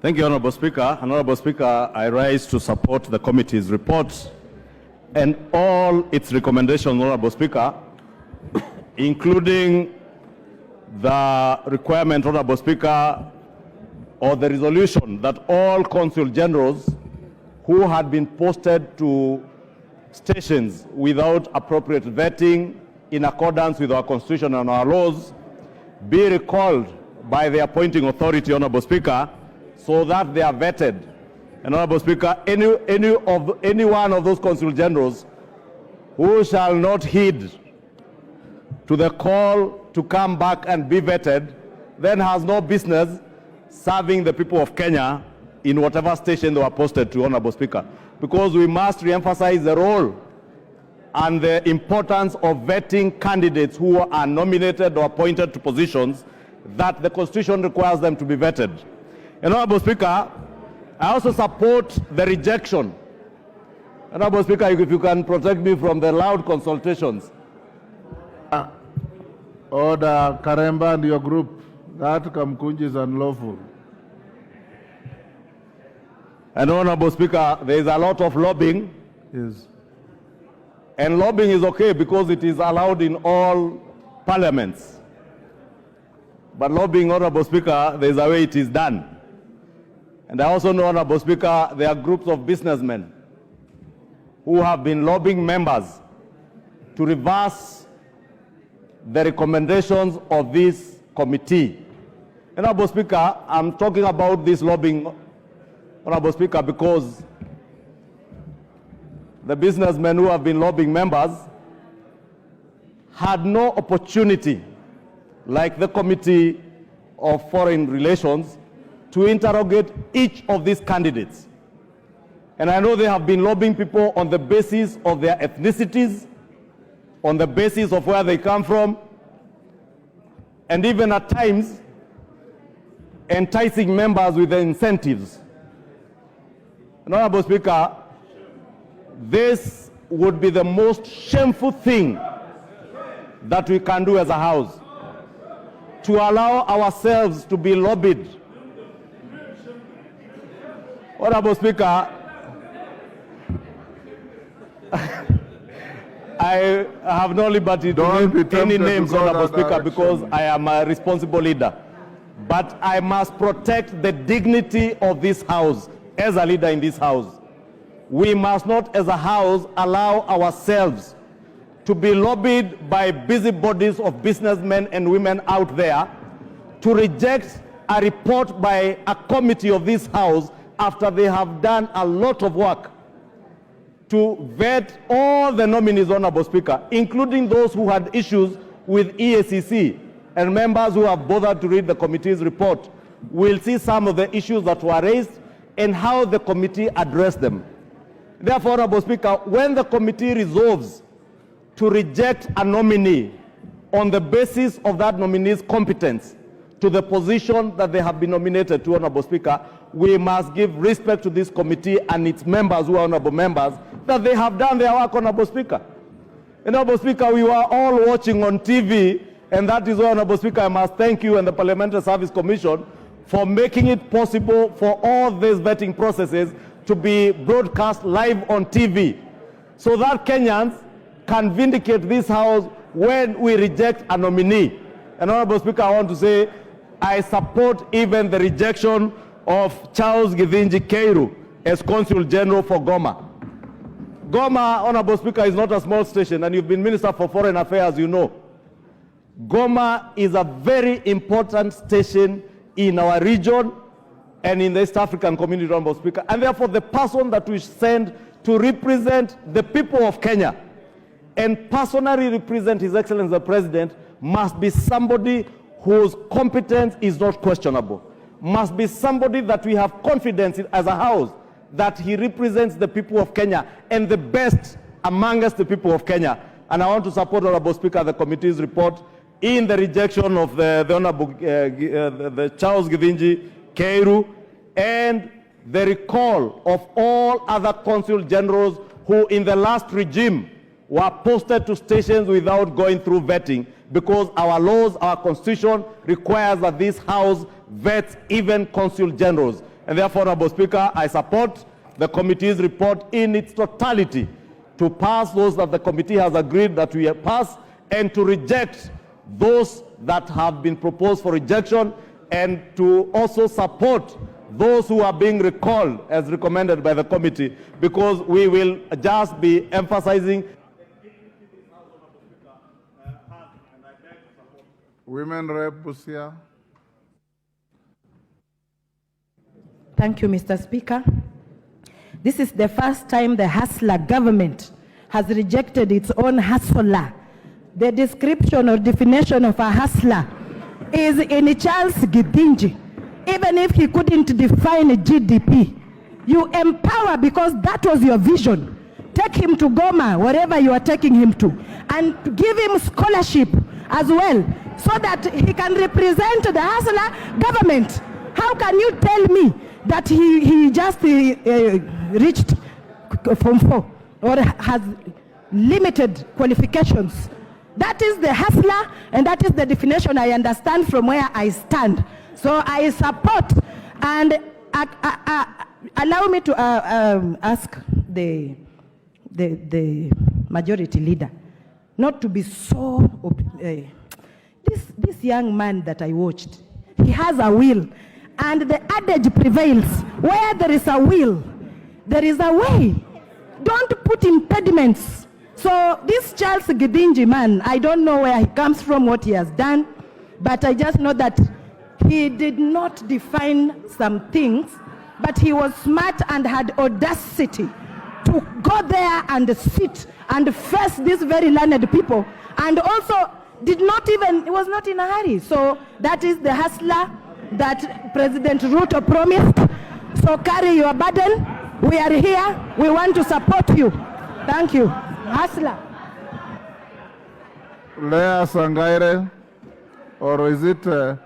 Thank you, Honorable Speaker. Honorable Speaker, I rise to support the committee's report and all its recommendations, Honorable Speaker, including the requirement, Honorable Speaker, or the resolution that all consul generals who had been posted to stations without appropriate vetting in accordance with our Constitution and our laws be recalled by the appointing authority, Honorable Speaker, so that they are vetted. And Honorable Speaker, any one of those consul generals who shall not heed to the call to come back and be vetted then has no business serving the people of Kenya in whatever station they were posted to, Honorable Speaker, because we must re-emphasize the role and the importance of vetting candidates who are nominated or appointed to positions that the Constitution requires them to be vetted. And Honorable Speaker, I also support the rejection. Honorable Speaker, if you can protect me from the loud consultations. Order, Karemba and your group. That Kamkunji is unlawful. And Honorable Speaker, there is a lot of lobbying. Yes. And lobbying is okay because it is allowed in all parliaments. But lobbying, Honorable Speaker, there is a way it is done. And I also know, Honorable Speaker, there are groups of businessmen who have been lobbying members to reverse the recommendations of this committee. Honorable Speaker, I'm talking about this lobbying, Honorable Speaker, because the businessmen who have been lobbying members had no opportunity, like the Committee of Foreign Relations, to interrogate each of these candidates. And I know they have been lobbying people on the basis of their ethnicities, on the basis of where they come from, and even at times enticing members with the incentives. Honorable Speaker, this would be the most shameful thing that we can do as a House, to allow ourselves to be lobbied. Honorable Speaker, I have no liberty to name any names, Honorable Speaker, because I am a responsible leader. But I must protect the dignity of this House as a leader in this House. We must not, as a House, allow ourselves to be lobbied by busybodies of businessmen and women out there to reject a report by a committee of this House after they have done a lot of work to vet all the nominees, Honorable Speaker, including those who had issues with EACC, and members who have bothered to read the committee's report will see some of the issues that were raised and how the committee addressed them. Therefore, Honorable Speaker, when the committee resolves to reject a nominee on the basis of that nominee's competence to the position that they have been nominated to, Honorable Speaker, we must give respect to this committee and its members who are honorable members, that they have done their work, Honorable Speaker. Honorable Speaker, we were all watching on TV, and that is why, Honorable Speaker, I must thank you and the Parliamentary Service Commission for making it possible for all these vetting processes to be broadcast live on TV, so that Kenyans can vindicate this House when we reject a nominee. And Honorable Speaker, I want to say I support even the rejection of Charles Githinji Keiru as Consul General for Goma. Goma, Honorable Speaker, is not a small station, and you've been Minister for Foreign Affairs, you know. Goma is a very important station in our region and in the East African community, Honorable Speaker. And therefore, the person that we send to represent the people of Kenya and personally represent His Excellency the President must be somebody whose competence is not questionable. Must be somebody that we have confidence in as a House, that he represents the people of Kenya and the best amongst the people of Kenya. And I want to support, Honorable Speaker, the committee's report in the rejection of the Honorable the Charles Githinji Keiru and the recall of all other consul generals who in the last regime were posted to stations without going through vetting, because our laws, our constitution requires that this House vets even consul generals. And therefore, Honorable Speaker, I support the committee's report in its totality to pass those that the committee has agreed that we pass and to reject those that have been proposed for rejection, and to also support those who are being recalled as recommended by the committee, because we will just be emphasizing. Women Rep Busia. Thank you, Mr. Speaker. This is the first time the hustler government has rejected its own hustler. The description or definition of a hustler is in Charles Gidinji. Even if he couldn't define GDP, you empower because that was your vision. Take him to Goma, wherever you are taking him to, and give him scholarship as well, so that he can represent the hustler government. How can you tell me that he just reached Form 4 or has limited qualifications? That is the hustler, and that is the definition I understand from where I stand. So I support, and allow me to ask the majority leader not to be so. This young man that I watched, he has a will, and the adage prevails: where there is a will, there is a way. Don't put impediments. So this Charles Gidinji man, I don't know where he comes from, what he has done, but I just know that he did not define some things, but he was smart and had audacity to go there and sit and face these very learned people, and also he was not in a hurry. So that is the hustler that President Ruto promised. So carry your burden. We are here. We want to support you. Thank you. Hustler. Lea Sangaire, or is it